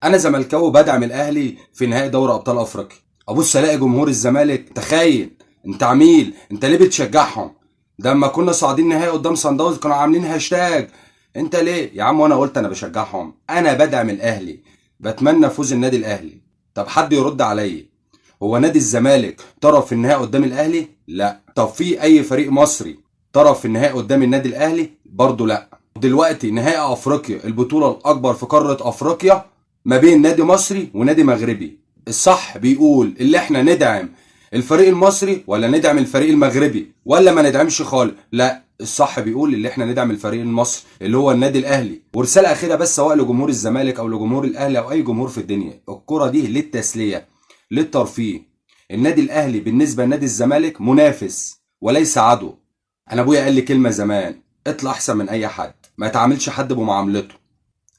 انا زملكاوي بدعم الاهلي في نهائي دوري ابطال افريقيا. ابص الاقي جمهور الزمالك، تخيل انت عميل، انت ليه بتشجعهم؟ ده اما كنا صاعدين نهائي قدام صن داونز كانوا عاملين هاشتاج. انت ليه يا عم؟ وانا قلت انا بشجعهم؟ انا بدعم الاهلي، بتمنى فوز النادي الاهلي. طب حد يرد عليا، هو نادي الزمالك طرف في النهائي قدام الاهلي؟ لا. طب في اي فريق مصري طرف في النهائي قدام النادي الاهلي؟ برضه لا. دلوقتي نهائي افريقيا، البطوله الاكبر في قاره افريقيا، ما بين نادي مصري ونادي مغربي. الصح بيقول اللي احنا ندعم الفريق المصري ولا ندعم الفريق المغربي ولا ما ندعمش خالص؟ لا، الصح بيقول اللي احنا ندعم الفريق المصري اللي هو النادي الاهلي. ورساله اخيره بس، سواء لجمهور الزمالك او لجمهور الاهلي او اي جمهور في الدنيا، الكره دي للتسليه، للترفيه. النادي الاهلي بالنسبه لنادي الزمالك منافس وليس عدو. انا ابويا قال لي كلمه زمان: اطلع احسن من اي حد، ما تعاملش حد بمعاملته.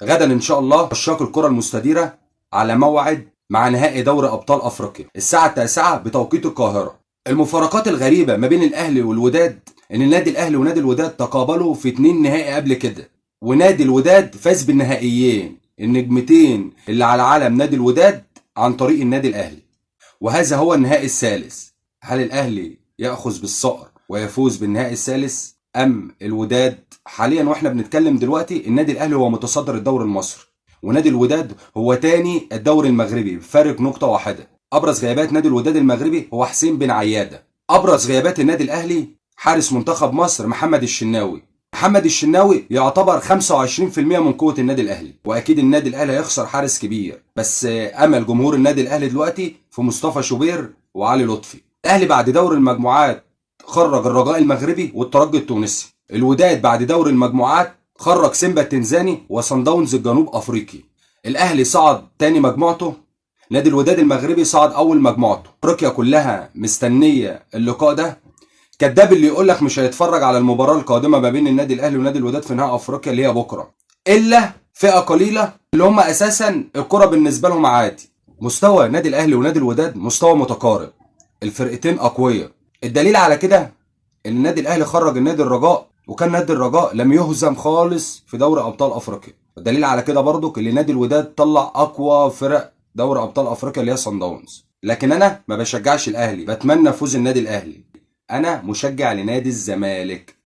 غدا ان شاء الله عشاق الكره المستديره على موعد مع نهائي دوري ابطال افريقيا الساعه 9 بتوقيت القاهره. المفارقات الغريبه ما بين الاهلي والوداد ان النادي الاهلي ونادي الوداد تقابلوا في 2 نهائي قبل كده، ونادي الوداد فاز بالنهائيين، النجمتين اللي على علم نادي الوداد عن طريق النادي الاهلي. وهذا هو النهائي الثالث. هل الاهلي ياخذ بالصقر ويفوز بالنهائي الثالث ام الوداد؟ حاليا واحنا بنتكلم دلوقتي النادي الاهلي هو متصدر الدوري المصري، ونادي الوداد هو تاني الدوري المغربي بفارق نقطه واحده. ابرز غيابات نادي الوداد المغربي هو حسين بن عياده. ابرز غيابات النادي الاهلي حارس منتخب مصر محمد الشناوي. محمد الشناوي يعتبر 25% من قوه النادي الاهلي، واكيد النادي الاهلي هيخسر حارس كبير، بس امل جمهور النادي الاهلي دلوقتي في مصطفى شوبير وعلي لطفي. الاهلي بعد دور المجموعات خرج الرجاء المغربي والترجي التونسي. الوداد بعد دور المجموعات خرج سيمبا التنزاني وصن داونز الجنوب افريقي. الاهلي صعد تاني مجموعته، نادي الوداد المغربي صعد اول مجموعته. افريقيا كلها مستنيه اللقاء ده. كداب اللي يقول لك مش هيتفرج على المباراه القادمه ما بين النادي الاهلي ونادي الوداد في نهائي افريقيا اللي هي بكره، الا فئه قليله اللي هم اساسا الكره بالنسبه لهم عادي. مستوى نادي الاهلي ونادي الوداد مستوى متقارب، الفرقتين اقوياء. الدليل على كده ان النادي الاهلي خرج النادي الرجاء، وكان نادي الرجاء لم يهزم خالص في دوري ابطال افريقيا. الدليل على كده برضو ان نادي الوداد طلع اقوى فرق دوري ابطال افريقيا اللي هي صن داونز. لكن انا ما بشجعش الاهلي، بتمنى فوز النادي الاهلي. انا مشجع لنادي الزمالك.